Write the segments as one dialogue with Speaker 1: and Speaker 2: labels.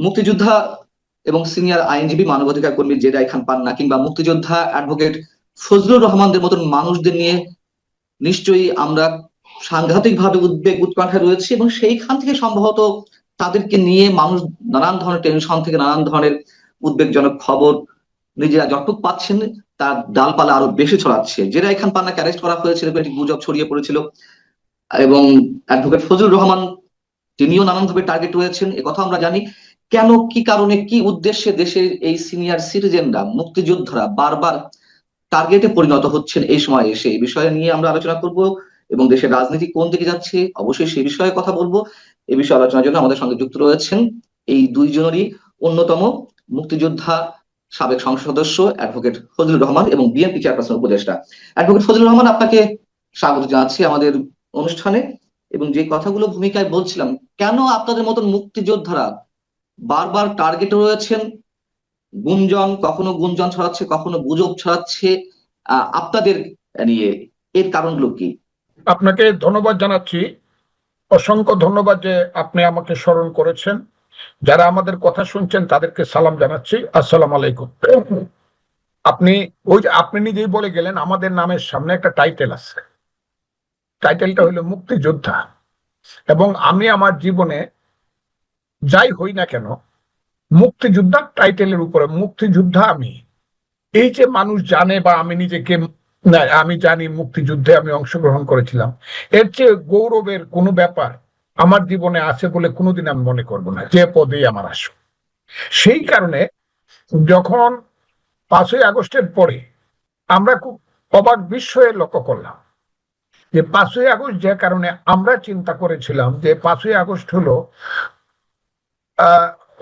Speaker 1: মুক্তিযোদ্ধা এবং সিনিয়র আইনজীবী মানবাধিকার কর্মী জেদাই খান পান্না কিংবা মুক্তিযোদ্ধা অ্যাডভোকেট ফজলুর রহমানদের মতন মানুষদের নিয়ে নিশ্চয়ই আমরা সাংঘাতিক ভাবে উদ্বেগ উৎকণ্ঠায় রয়েছে, এবং সেইখান থেকে সম্ভবত তাদেরকে নিয়ে মানুষ নানান ধরনের টেনশন থেকে নানান ধরনের উদ্বেগজনক খবর নিজেরা যতটুক পাচ্ছেন তার ডালপালা আরো বেশি ছড়াচ্ছে। জেদাই খান পান্নাকে অ্যারেস্ট করা হয়েছিল, একটি গুজব ছড়িয়ে পড়েছিল, এবং অ্যাডভোকেট ফজলুর রহমান তিনিও নানানভাবে টার্গেট রয়েছেন, কথা আমরা জানি। কেন, কি কারণে, কি উদ্দেশ্যে দেশের এই সিনিয়র সিটিজেনরা, মুক্তিযোদ্ধারা বারবার টার্গেটে পরিণত হচ্ছেন এই সময় এসে, এই বিষয়ে নিয়ে আমরা আলোচনা করব। এবং দেশের রাজনীতি কোন দিকে যাচ্ছে অবশ্যই সেই বিষয়ে কথা বলবো। এই বিষয়ে আলোচনার জন্য আমাদের সঙ্গে যুক্ত রয়েছেন এই দুইজনেরই অন্যতম মুক্তিযোদ্ধা সাবেক সংসদ সদস্য অ্যাডভোকেট ফজলুর রহমান এবং বিএনপি চেয়ারপারসন উপদেষ্টা অ্যাডভোকেট ফজলুর রহমান। আপনাকে স্বাগত জানাচ্ছি আমাদের অনুষ্ঠানে। এবং যে কথাগুলো ভূমিকায় বলছিলাম, কেন আপনাদের মতন মুক্তিযোদ্ধারা বারবার টার্গেটে রয়েছেন, গুঞ্জন, কখনো গুঞ্জন ছড়াচ্ছে, কখনো গুজব ছড়াচ্ছে আপনাদের নিয়ে, এর কারণগুলো কি?
Speaker 2: আপনাকে ধন্যবাদ জানাচ্ছি, অসংখ্য ধন্যবাদ যে আপনি আমাকে স্মরণ করেছেন। যারা আমাদের কথা শুনছেন তাদেরকে সালাম জানাচ্ছি, আসসালাম আলাইকুম। আপনি নিজেই বলে গেলেন আমাদের নামের সামনে একটা টাইটেল আছে, টাইটেলটা হলো মুক্তিযোদ্ধা। এবং আমি আমার জীবনে যাই হই না কেন মুক্তিযোদ্ধা টাইটেলের উপরে মুক্তিযোদ্ধা আমি, এই যে মানুষ জানে বা আমি নিজেকে আমি জানি মুক্তিযুদ্ধে আমি অংশগ্রহণ করেছিলাম, এর চেয়ে গৌরবের কোনো ব্যাপার আমার জীবনে আছে বলে কোনোদিন আমি মনে করব না, যে পদেই আমার আসুক। সেই কারণে যখন 5ই আগস্টের পরে আমরা খুব অবাক বিস্ময়ে লক্ষ্য করলাম যে 5ই আগস্ট যে কারণে আমরা চিন্তা করেছিলাম যে 5ই আগস্ট হলো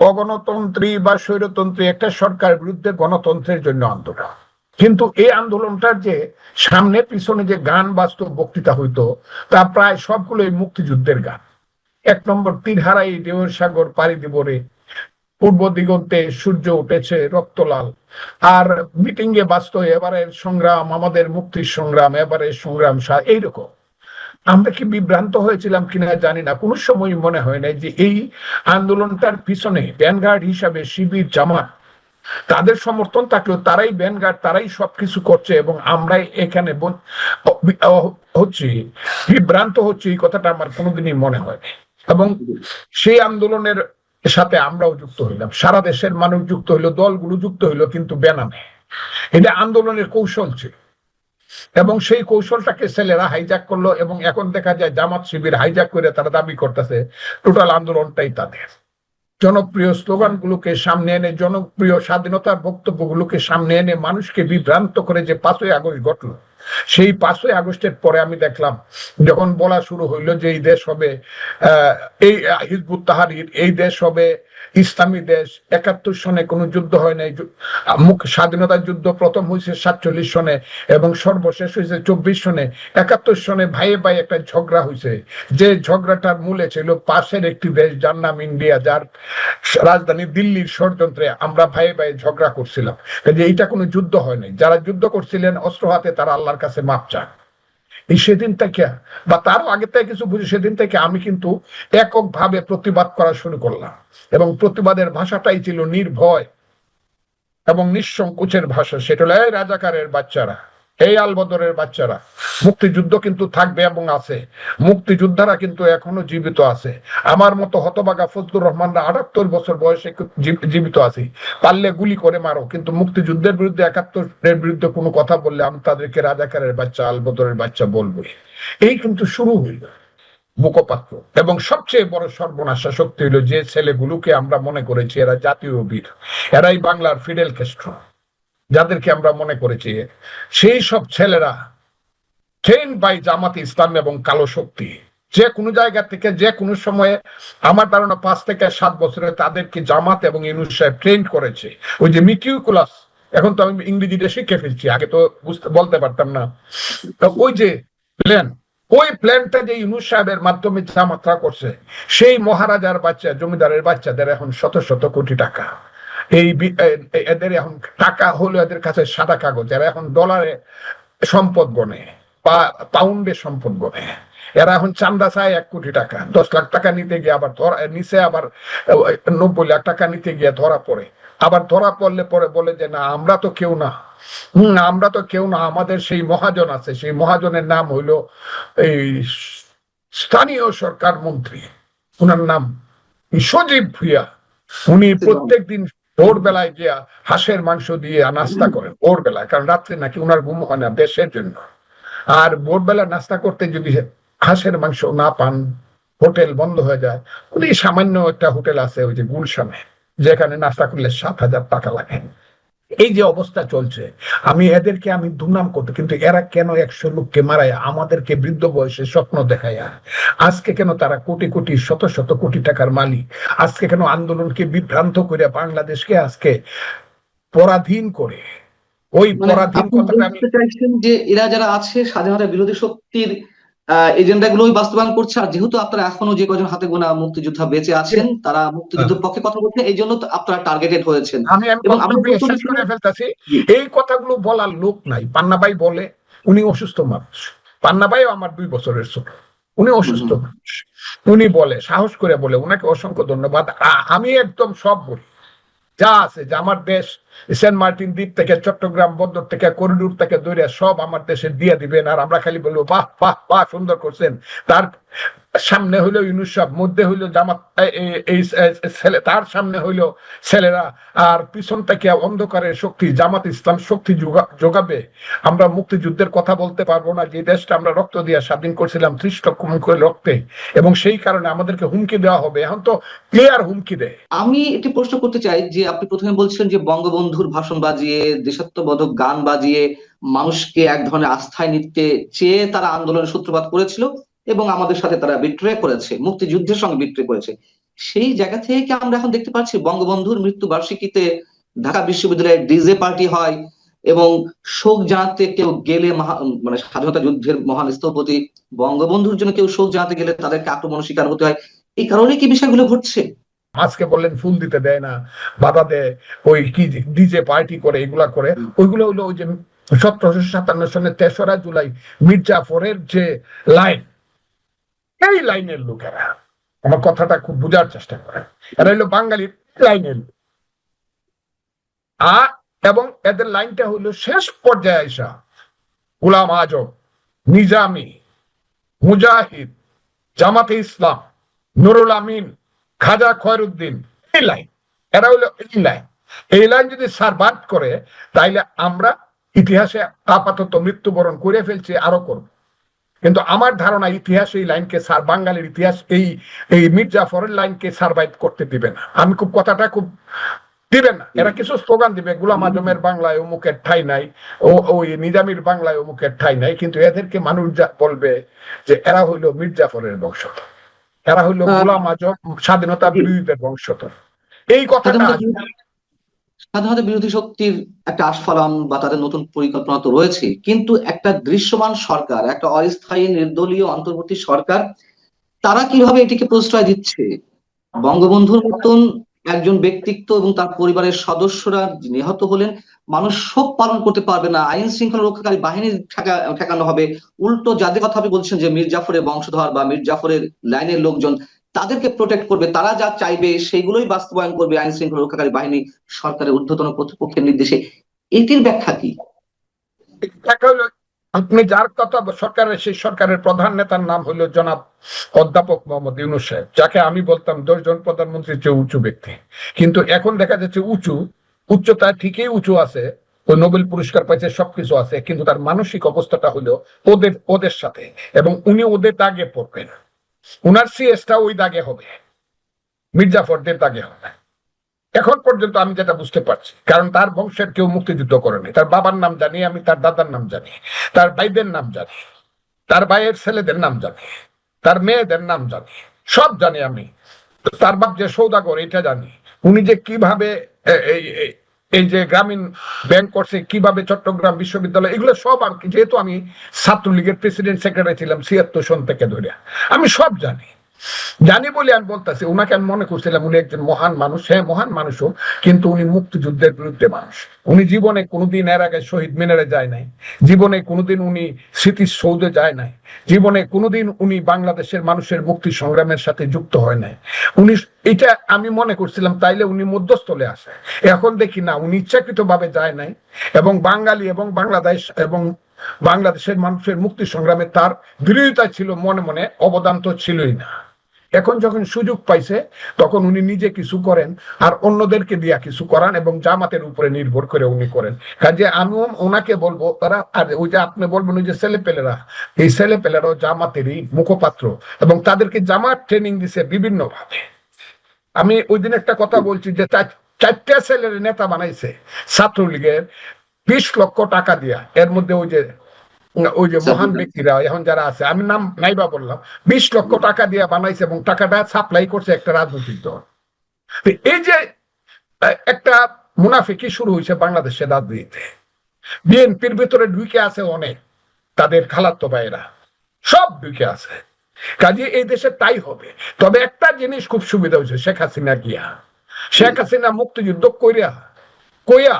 Speaker 2: অগণতন্ত্রী বা স্বৈরতন্ত্রী একটা সরকার বিরুদ্ধে গণতন্ত্রের জন্য আন্দোলন, কিন্তু এই আন্দোলনটার যে সামনে পিছনে যে গান বাজতো, বক্তৃতা হইতো, তা প্রায় সবগুলোই মুক্তিযুদ্ধের গান। 1 নম্বর তীর হারাই ঢেউয়ের সাগর পাড়ি দিব রে, পূর্ব দিগন্তে সূর্য উঠেছে রক্তলাল। আর মিটিং এ বাজতো এবারের সংগ্রাম আমাদের মুক্তির সংগ্রাম, এবারের সংগ্রাম এইরকম। আমরা কি বিভ্রান্ত হয়েছিলাম কিনা জানি না, কোনো সময় মনে হয় নাই যে এই আন্দোলনটার পিছনে ভ্যানগার্ড হিসাবে শিবির, জামাত, তাদের সমর্থন থাকলেও তারাই ভ্যানগার্ড, তারাই সবকিছু করছে এবং আমরাই এখানে হচ্ছি, বিভ্রান্ত হচ্ছে, এই কথাটা আমার কোনোদিনই মনে হয়। এবং সেই আন্দোলনের সাথে আমরাও যুক্ত হইলাম, সারা দেশের মানুষ যুক্ত হইলো, দলগুলো যুক্ত হইলো, কিন্তু বেনামে। এটা আন্দোলনের কৌশল ছিল এবং সেই কৌশলটাকে ছেলেরা হাইজ্যাক করলো এবং এখন দেখা যায় জামাত শিবির হাইজ্যাক করে তারা দাবি করতেছে টোটাল আন্দোলনটাই তাদের। জনপ্রিয় স্লোগানগুলোকে সামনে এনে, জনপ্রিয় স্বাধীনতার বক্তব্যগুলোকে সামনে এনে মানুষকে বিভ্রান্ত করে যে 5ই আগস্ট ঘটলো, সেই 5ই আগস্টের পরে আমি দেখলাম যখন বলা শুরু হইলো যে এই দেশ হবে এই হিজবুত তাহরীর, এই দেশ হবে ইসলামী দেশ। 71 সনে কোনো যুদ্ধ হয় নাই, স্বাধীনতার যুদ্ধ প্রথম হয়েছে 47 সনে এবং সর্বশেষ হয়েছে 24 সনে। 71 সনে ভাইয়ে ভাই একটা ঝগড়া হয়েছে, যে ঝগড়াটার মূলে ছিল পাশের একটি দেশ যার নাম ইন্ডিয়া, যার রাজধানী দিল্লির ষড়যন্ত্রে আমরা ভাইয়ে ভাই ঝগড়া করছিলাম। যে এইটা কোনো যুদ্ধ হয় নাই, যারা যুদ্ধ করছিলেন অস্ত্র হাতে তারা আল্লাহর কাছে মাপ চান। এই সেদিন থেকে বা তারও আগে থেকে কিছু বুঝি, সেদিন থেকে আমি কিন্তু এককভাবে প্রতিবাদ করা শুরু করলাম এবং প্রতিবাদের ভাষাটাই ছিল নির্ভয় এবং নিঃসংকোচের ভাষা। সেটা হলো এই রাজাকারের বাচ্চারা, এই আলবদরের বাচ্চারা, মুক্তিযুদ্ধ কিন্তু থাকবে এবং আছে, মুক্তিযোদ্ধারা কিন্তু এখনো জীবিত আছে। আমার মতো হতবাগা ফজলুর রহমানরা 78 বছর বয়সে জীবিত আছে, পারলে গুলি করে মারো, কিন্তু মুক্তিযুদ্ধের বিরুদ্ধে 71-এর বিরুদ্ধে কোনো কথা বললে আমি তাদেরকে রাজাকারের বাচ্চা, আলবদরের বাচ্চা বলবো। এই কিন্তু শুরু হইল মুখপাত্র। এবং সবচেয়ে বড় সর্বনাশা শক্তি হইল যে ছেলেগুলোকে আমরা মনে করেছি এরা জাতীয় বীর, এরাই বাংলার ফিডেল ক্যাস্ট্রো, যাদেরকে আমরা মনে করেছি, সেই সব ছেলেরা ট্রেন বাই জামাত ইসলাম এবং কালো শক্তি যে কোনো জায়গা থেকে যে কোনো সময়ে, আমার ধারণা 5 থেকে 7 বছরে তাদেরকে জামাত এবং ইউনূস সাহেব ট্রেন করেছে। ওই যে মিটিকুলাস, এখন তো আমি ইংরেজিতে শিখে ফেলছি, আগে তো বলতে পারতাম না। ওই যে প্ল্যান, ওই প্ল্যানটা যে ইউনূস সাহেবের মাধ্যমে জামাতরা করছে, সেই মহারাজার বাচ্চা, জমিদারের বাচ্চাদের এখন শত শত কোটি টাকা। এই এদের এখন টাকা হলো এদের কাছে সাদা কাগজ, এরা এখন ডলারে সম্পদ গণে, পাউন্ডে সম্পদ গণে। এরা এখন চান্দা চায় 1 কোটি টাকা, 10 লাখ টাকা নিতে গিয়ে আবার ধরা নিচে, আবার 90 লাখ টাকা নিতে গিয়ে ধরা পড়ে। আবার ধরা পড়লে পরে বলে যে না আমরা তো কেউ না, আমরা তো কেউ না, আমাদের সেই মহাজন আছে, সেই মহাজনের নাম হইলো এই স্থানীয় সরকার মন্ত্রী, ওনার নাম সজীব ভুইয়া। উনি প্রত্যেক দিন ভোরবেলায় গিয়া হাঁসের মাংস দিয়ে নাস্তা করেন ভোরবেলায়, কারণ রাত্রে নাকি ওনার ঘুম হয় না দেশের জন্য। আর ভোরবেলা নাস্তা করতে যদি হাঁসের মাংস না পান, হোটেল বন্ধ হয়ে যায়, উনি সামান্য একটা হোটেল আছে ওই যে গুলশানে, যেখানে নাস্তা করলে 7,000 টাকা লাগে। এই যে অবস্থা চলছে, আমি দুর্নাম করতে, কিন্তু এরা কেন 100 লোককে মারায়, আমাদেরকে বৃদ্ধ বয়সে স্বপ্ন দেখায়, আজকে কেন তারা কোটি কোটি শত শত কোটি টাকার মালিক, আজকে কেন আন্দোলনকে বিভ্রান্ত করে বাংলাদেশকে আজকে পরাধীন করে, ওই পরাধীন
Speaker 1: আপনি
Speaker 2: কথাটা আমি
Speaker 1: বলতে চাইছেন যে এরা যারা আছে স্বাধীনতা বিরোধী শক্তির এজেন্ডা গুলোই বাস্তবায়ন করছে, আর যেহেতু আপনারা এখনো যে কজন হাতে গোনা মুক্তিযোদ্ধা বেঁচে আছেন তারা মুক্তিযুদ্ধের পক্ষে কথা বলছেন, এই জন্য তো আপনারা টার্গেটেড হয়েছেন।
Speaker 2: আমি
Speaker 1: এবং আমি
Speaker 2: শেষ করে ফেলতেছি। এই কথাগুলো বলার লোক নাই। পান্না ভাই বলে, উনি অসুস্থ মানুষ। পান্না ভাইও আমার 2 বছরের ছোট, উনি অসুস্থ মানুষ, উনি বলে, সাহস করে বলে, উনাকে অসংখ্য ধন্যবাদ। আমি একদম সব বলি যা আছে, যে আমার দেশ সেন্ট মার্টিন দ্বীপ থেকে চট্টগ্রাম বন্দর থেকে করিডোর থেকে দূরে সব আমার দেশে দিয়ে দিবেন, আর আমরা খালি বলবো বাহ বাহ বাহ সুন্দর করছেন। তার সামনে হইলো ইউনুস সাহেব, মধ্যে হইলো জামাত, এই ছেলে, তার সামনে হইলো ছেলেরা, আর পিছন থেকে অন্ধকারের শক্তি জামাত ইসলাম শক্তি যোগাবে। আমরা মুক্তিযুদ্ধের কথা বলতে পারবো না, যে দেশটা আমরা রক্ত দিয়ে স্বাধীন করছিলাম 30 লক্ষ মুখের রক্তে, এবং সেই কারণে আমাদেরকে হুমকি দেওয়া হবে। এখন তো ক্লিয়ার হুমকি দেয়।
Speaker 1: আমি একটি প্রশ্ন করতে চাই যে আপনি প্রথমে বলছিলেন যে বঙ্গবন্ধুর ভাষণ বাজিয়ে, দেশাত্মবোধক গান বাজিয়ে মানুষকে এক ধরনের আস্থায় নিতে চেয়ে তারা আন্দোলনের সূত্রপাত করেছিল এবং আমাদের সাথে তারা বিট্রে করেছে, মুক্তিযুদ্ধের সঙ্গে বিট্রে করেছে। সেই জায়গা থেকে আমরা এখন দেখতে পাচ্ছি বঙ্গবন্ধুর মৃত্যু বার্ষিকীতে ঢাকা বিশ্ববিদ্যালয়ে ডিজে পার্টি হয় এবং শোক জানাতে কেউ গেলে মানে স্বাধীনতা যুদ্ধের মহান স্থপতি বঙ্গবন্ধুর জন্য কেউ শোক জানাতে গেলে তাদেরকে আক্রমণের শিকার হতে হয়। এই কারণে কি বিষয়গুলো ঘটছে?
Speaker 2: আজকে বললেন ফুল দিতে দেয় না, বাধা দেয়, ওই কি ডিজে পার্টি করে, এগুলা করে, ওইগুলো হলো ওই যে 1757 সনের 3রা জুলাই মির্জাফরের যে লাইন, এই লাইনের লোকেরা, আমার কথাটা খুব বোঝার চেষ্টা করেন, এরা হলো বাঙালির লাইনের লোক। এবং এদের লাইনটা হলো শেষ পর্যায়ে আসা গোলাম আজম, নিজামী, মুজাহিদ, জামাতে ইসলাম, নুরুল আমিন, খাজা খয়রুদ্দিন, এই লাইন, এরা হইলো এই লাইন। এই লাইন যদি সার্ভাইভ করে, তাইলে আমরা ইতিহাসে আপাতত মৃত্যুবরণ করে ফেলছি, আরো করব। কিন্তু আমার ধারণা ইতিহাস এই লাইনকে, বাঙালির ইতিহাস এই মির্জাফরের লাইনকে সার্ভাইভ করতে দিবে না। আমি কথাটা খুব দিবেন না। এরা কিছু স্লোগান দিবে, গোলাম আজমের বাংলায় অমুকের ঠাই নাই, ওই নিজামীর বাংলায় অমুকের ঠাই নাই, কিন্তু এদেরকে মানুষ বলবে যে এরা হইলো মির্জাফরের বংশধর, এরা হইলো গোলাম আজম স্বাধীনতা বিরোধীদের বংশধর। এই কথাটা
Speaker 1: স্বাধীনতা বিরোধী শক্তির একটা আস্ফালন বা তাদের নতুন পরিকল্পনা তো রয়েছে, কিন্তু একটা দৃশ্যমান সরকার, একটা অস্থায়ী নির্দলীয় অন্তর্বর্তী সরকার, তারা কিভাবে এটিকে প্রশ্রয় দিচ্ছে? বঙ্গবন্ধুর মতন একজন ব্যক্তিত্ব এবং তার পরিবারের সদস্যরা নিহত হলেন, মানুষ শোক পালন করতে পারবে না, আইন শৃঙ্খলা রক্ষাকারী বাহিনীর ঠেকানো হবে। উল্টো যাদের কথা আপনি বলছেন যে মীর জাফরের বংশধর বা মীর জাফরের লাইনের লোকজন, তাদেরকে প্রোটেক্ট করবে, তারা যা চাইবে সেগুলোই বাস্তবায়ন করবে আইন শৃঙ্খলা রক্ষাকারী বাহিনী সরকারের ঊর্ধ্বতন কর্তৃপক্ষের নির্দেশে। এটির ব্যাখ্যা কি?
Speaker 2: আপনি যার কথা, সেই সরকারের প্রধান নেতার নাম হলো জনাব অধ্যাপক মোহাম্মদ ইউনূস সাহেব, যাকে আমি বলতাম 10 জন প্রধানমন্ত্রীর চেয়ে উঁচু ব্যক্তি। কিন্তু এখন দেখা যাচ্ছে উচ্চতা ঠিকই উঁচু আছে, ওই নোবেল পুরস্কার পাইছে, সবকিছু আছে, কিন্তু তার মানসিক অবস্থাটা হলো ওদের সাথে, এবং উনি ওদের দাগে পড়বেন। উনার সিএসটা ওই দাগে হবে, মির্জাফরদের দাগে হবে। এখন পর্যন্ত আমি যেটা বুঝতে পারছি, কারণ তার বংশের কেউ মুক্তিযুদ্ধ করেনি। তার বাবার নাম জানি আমি, তার দাদার নাম জানি, তার ভাইদের নাম জানি, তার ভাইয়ের ছেলেদের নাম জানি, তার মেয়েদের নাম জানি, সব জানি আমি। তার বাপ যে সৌদাগর এটা জানি, উনি যে কিভাবে এই যে গ্রামীণ ব্যাংক করছে, কিভাবে চট্টগ্রাম বিশ্ববিদ্যালয়, এগুলো সব যেহেতু আমি ছাত্রলীগের প্রেসিডেন্ট সেক্রেটারি ছিলাম 76 সন থেকে ধরে, আমি সব জানি। জানি বলে আমি বলতেছি, উনাকে আমি মনে করছিলাম উনি একজন মহান মানুষ, হ্যাঁ মহান মানুষও, কিন্তু উনি মুক্তিযুদ্ধের বিরুদ্ধে মানুষ। উনি জীবনে কোনোদিন এর আগে শহীদ মিনারে যায় নাই, জীবনে কোনোদিন উনি স্মৃতিসৌধে যায় নাই, জীবনে কোনোদিন উনি বাংলাদেশের মানুষের মুক্তি সংগ্রামের সাথে যুক্ত হয় নাই। উনি এটা আমি মনে করছিলাম তাইলে উনি মধ্যস্থলে আসে, এখন দেখি না, উনি ইচ্ছাকৃত ভাবে যায় নাই, এবং বাঙালি এবং বাংলাদেশের মানুষের মুক্তি সংগ্রামে তার বিরোধিতা ছিল, মনে মনে অবদান তো ছিলই না। এখন যখন সুযোগ পাইছে তখন উনি নিজে কিছু করেন আর অন্যদেরকে দিয়া কিছু করান, এবং জামাতের উপরে নির্ভর করে উনি করেন। কাজে আমি ওনাকে বলবো, তারা আর ওই যে আপনি বলবেন ওই যে ছেলেপেলেরা, এই ছেলেপেলেরাও জামাতেরই মুখপাত্র, এবং তাদেরকে জামাত ট্রেনিং দিছে বিভিন্ন ভাবে। আমি ওই দিন একটা কথা বলছি যে চারটা ছেলের নেতা বানাইছে ছাত্রলীগের 20 লক্ষ টাকা দিয়া। এর মধ্যে ওই যে মহান ব্যক্তিরা এখন যারা আছে, আমি নাম নাইবা বললাম, 20 লক্ষ টাকা দিয়ে বানাইছে, এবং টাকাটা সাপ্লাই করছে একটা রাজনৈতিক দল। এই যে একটা মুনাফিকি শুরু হয়েছে বাংলাদেশের রাজনীতিতে। বিএনপির ভিতরে ঢুকে আছে অনেক, তাদের খালাতো ভাইয়েরা সব ঢুকে আছে। কাজে এই দেশে তাই হবে। তবে একটা জিনিস খুব সুবিধা হয়েছে, শেখ হাসিনা গিয়া, শেখ হাসিনা মুক্তিযুদ্ধ কইয়া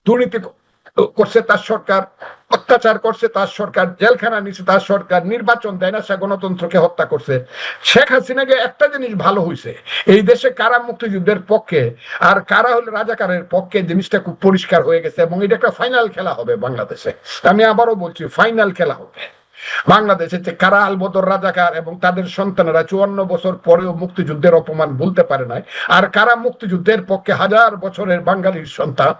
Speaker 2: দুর্নীতি করছে তার সরকার, অত্যাচার করছে তার সরকার, জেলখানা নিচ্ছে তার সরকার, নির্বাচন দেয় না, সে গণতন্ত্রকে হত্যা করছে। শেখ হাসিনাকে একটা জিনিস ভালো হয়েছে, এই দেশে কারা মুক্তিযুদ্ধের পক্ষে আর কারা হলো রাজাকারের পক্ষে, জিনিসটা খুব পরিষ্কার হয়ে গেছে, এবং এটা একটা ফাইনাল খেলা হবে বাংলাদেশে। আমি আবারও বলছি, ফাইনাল খেলা হবে বাংলাদেশে, যে কারা আলবদর রাজাকার এবং তাদের সন্তানেরা 54 বছর পরেও মুক্তিযুদ্ধের অপমান ভুলতে পারে নাই, আর কারা মুক্তিযুদ্ধের পক্ষে হাজার বছরের বাঙালির সন্তান,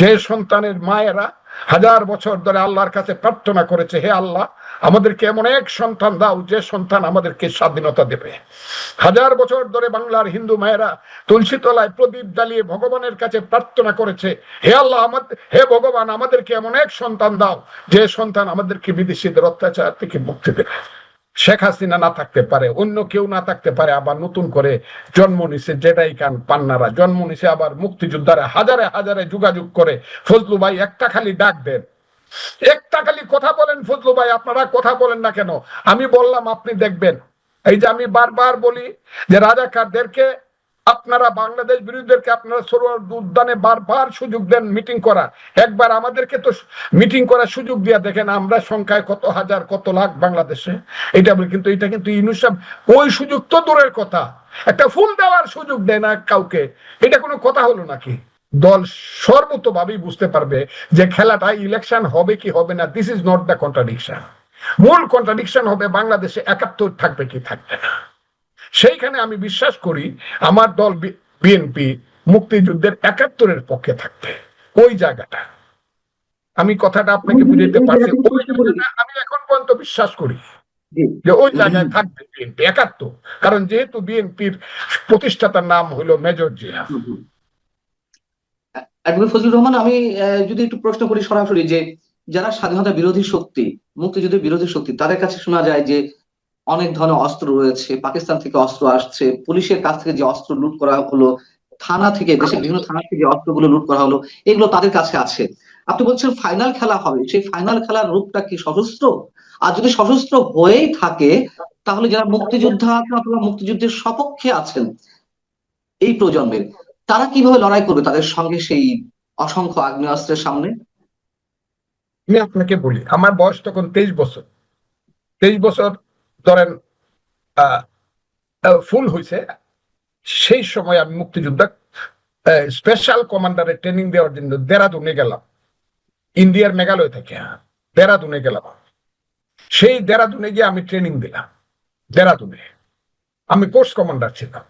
Speaker 2: যে সন্তানের মায়েরা হাজার বছর ধরে আল্লাহর কাছে প্রার্থনা করেছে, হে আল্লাহ আমাদেরকে এমন এক সন্তান দাও যে সন্তান আমাদেরকে স্বাধীনতা দেবে। হাজার বছর ধরে বাংলার হিন্দু মায়েরা তুলসী তলায় প্রদীপ জ্বালিয়ে ভগবানের কাছে প্রার্থনা করেছে, হে আল্লাহ হে ভগবান আমাদেরকে এমন এক সন্তান দাও যে সন্তান আমাদেরকে বিদেশিদের অত্যাচার থেকে মুক্তি দেবে। শেখ হাসিনা না থাকতে পারে, অন্য কেউ না থাকতে পারে, আবার নতুন করে জন্ম নিছে জেডাই খান পান্নারা, জন্ম নিছে আবার মুক্তিযোদ্ধারা, হাজারে হাজারে যোগাযোগ করে। ফজলু ভাই একটা খালি ডাক দেন, একটা খালি কথা বলেন, ফজলু ভাই আপনারা কথা বলেন না কেন? আমি বললাম আপনি দেখবেন, এই যে আমি বারবার বলি যে রাজাকারদেরকে আপনারা, বাংলাদেশ বিরোধীদেরকে আপনারা সরোয়ার উদ্যানে বারবার সুযোগ দেন মিটিং করা, একবার আমাদেরকে তো মিটিং করার সুযোগ দিয়া দেখেন আমরা সংখ্যায় কত হাজার কত লাখ বাংলাদেশে। এটা কিন্তু ইউনূস সাহেব ওই সুযোগ তো দূরের কথা, একটা ফুল দেওয়ার সুযোগ দেয় না কাউকে। এটা কোনো কথা হলো নাকি? দল সর্বতভাবেই বুঝতে পারবে যে খেলাটা ইলেকশন হবে কি হবে না, this is not the contradiction. মূল কন্ট্রাডিকশন হবে বাংলাদেশে 71 থাকবে কি থাকবে না। সেইখানে আমি বিশ্বাস করি আমার দল বিএনপি মুক্তিযুদ্ধের 71-এর পক্ষে থাকবে। ওই জায়গাটা আমি কথাটা আপনাকে বুঝাইতে পারছি, আমি এখন পর্যন্ত বিশ্বাস করি যে ওই জায়গায় থাকবে বিএনপি 71, কারণ যেহেতু বিএনপির প্রতিষ্ঠাতার নাম হলো মেজর জিয়া।
Speaker 1: অ্যাডভোকেট ফজলুর রহমান, আমি যদি একটু প্রশ্ন করি সরাসরি, যে যারা স্বাধীনতা বিরোধী শক্তি, মুক্তিযুদ্ধের বিরোধী শক্তি, তাদের কাছে শোনা যায় যে অনেক ধরনের অস্ত্র রয়েছে, পাকিস্তান থেকে অস্ত্র আসছে, পুলিশের কাছ থেকে যে অস্ত্র লুট করা হলো, থানা থেকে, দেশের বিভিন্ন থানা থেকে যে অস্ত্রগুলো লুট করা হলো, এগুলো তাদের কাছে আছে। আপনি বলছেন ফাইনাল খেলা হবে, সেই ফাইনাল খেলার রূপটা কি সশস্ত্র? আর যদি সশস্ত্র হয়েই থাকে, তাহলে যারা মুক্তিযোদ্ধা আছেন অথবা মুক্তিযুদ্ধের সপক্ষে আছেন এই প্রজন্মের, তারা কিভাবে লড়াই করবে তাদের সঙ্গে সেই অসংখ্য আগ্নেয়াস্ত্রের সামনে?
Speaker 2: আমি আপনাকে বলি, আমার বয়স তখন 23 বছর, 23 বছর ধরেন ফুল হয়েছে। সেই সময় আমি মুক্তিযোদ্ধা স্পেশাল কমান্ডারের ট্রেনিং দেওয়ার জন্য দেরাদুনে গেলাম, ইন্ডিয়ার মেঘালয় থেকে দেরাদুনে গেলাম। সেই দেরাদুনে গিয়ে আমি ট্রেনিং দিলাম। দেরাদুনে আমি কোর্স কমান্ডার ছিলাম,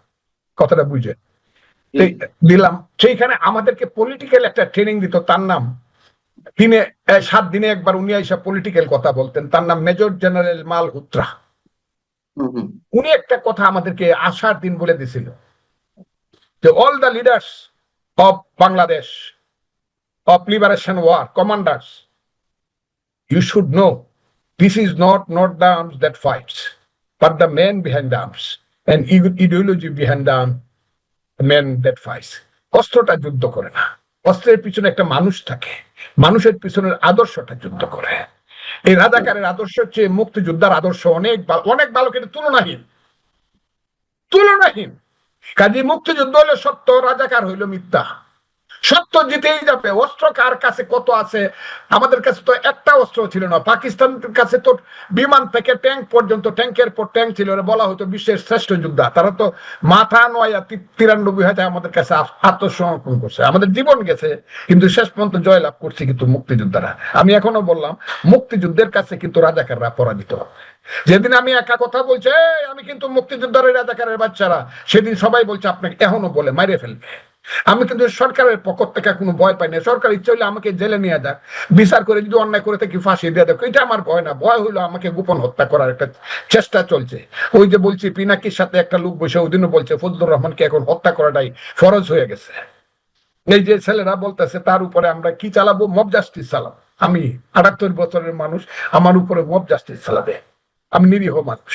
Speaker 2: কথাটা বুঝে দিলাম। সেইখানে আমাদেরকে পলিটিক্যাল একটা ট্রেনিং দিত, তার নাম 7 দিনে একবার উনি এসে পলিটিক্যাল কথা বলতেন, তার নাম মেজর জেনারেল মালহোত্রা। উনি একটা কথা আমাদেরকে আসার দিন বলে দিছিল যে all the leaders of Bangladesh of liberation war commanders, you should know this is not the arms that fights, but the man behind the arms and ideology behind the man that fights. অস্ত্রটা যুদ্ধ করে না, অস্ত্রের পিছনে একটা মানুষ থাকে, মানুষের পিছনের আদর্শটা যুদ্ধ করে। এই রাজাকারের আদর্শ চেয়ে মুক্তিযোদ্ধার আদর্শ অনেক ভালো, কিন্তু তুলনাহীন। তুলনাহীন। কাজী মুক্তিযুদ্ধ হলো সত্য, রাজাকার হইল মিথ্যা। সত্য জিতেই যাবে। অস্ত্র কার কাছে কত আছে? আমাদের কাছে তো একটা অস্ত্র ছিল না। পাকিস্তানের কাছে তো বিমান থেকে ট্যাঙ্ক পর্যন্ত, ট্যাঙ্কের পর ট্যাঙ্ক ছিল, বলা হতো বিশ্বের শ্রেষ্ঠ যোদ্ধা। তারা তো মাথা নয়া 93 হাজার আমাদের কাছে আত্মসমর্পণ করছে, আমাদের জীবন গেছে, কিন্তু শেষ পর্যন্ত জয়লাভ করছে কিন্তু মুক্তিযোদ্ধারা। আমি এখনো বললাম, মুক্তিযুদ্ধের কাছে কিন্তু রাজাকাররা পরাজিত। যেদিন আমি একা কথা বলছি, আমি কিন্তু মুক্তিযোদ্ধার রাজাকারের বাচ্চারা, সেদিন সবাই বলছে আপনাকে এখনো বলে মাইরে ফেলবে। আমি কিন্তু সরকারের পক্ষ থেকে কোনো ভয় পাই না। সরকার ইচ্ছে হলে আমাকে জেলে নিয়ে যাক, বিচার করে যদি অন্যায় করে থাকি ফাঁসি দিয়ে দেখ, এটা আমার ভয় না। ভয় হইলো আমাকে গোপন হত্যা করার একটা চেষ্টা চলছে। ওই যে বলছি পিনাকির সাথে একটা লোক বসে ওদিনও বলছে ফজলুর রহমানকে এখন হত্যা করাটাই ফরজ হয়ে গেছে। এই যে ছেলেরা বলতেছে তার উপরে আমরা কি চালাবো, মব জাস্টিস চালাবো। আমি 78 বছরের মানুষ, আমার উপরে মব জাস্টিস চালাবে? আমি নিরীহ মানুষ।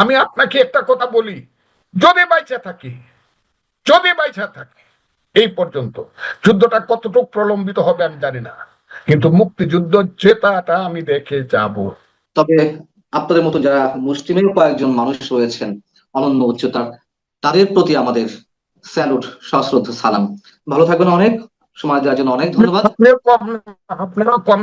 Speaker 2: আমি আপনাকে একটা কথা বলি, যদি বাইচা থাকি, যদি বাইচা থাকি, এই পর্যন্ত যুদ্ধটা কতটুকু প্রলম্বিত হবে আমি জানি না, কিন্তু মুক্তিযুদ্ধ জেতাটা আমি দেখে যাব।
Speaker 1: তবে আপনাদের মতো যারা মুসলিমের কয়েকজন মানুষ রয়েছেন অনন্য উচ্চতার, তাদের প্রতি আমাদের স্যালুট, সশ্রদ্ধ সালাম। ভালো থাকবেন, অনেক সময় দেওয়ার জন্য অনেক ধন্যবাদ।
Speaker 2: আপনারাও কম, আপনারাও কম।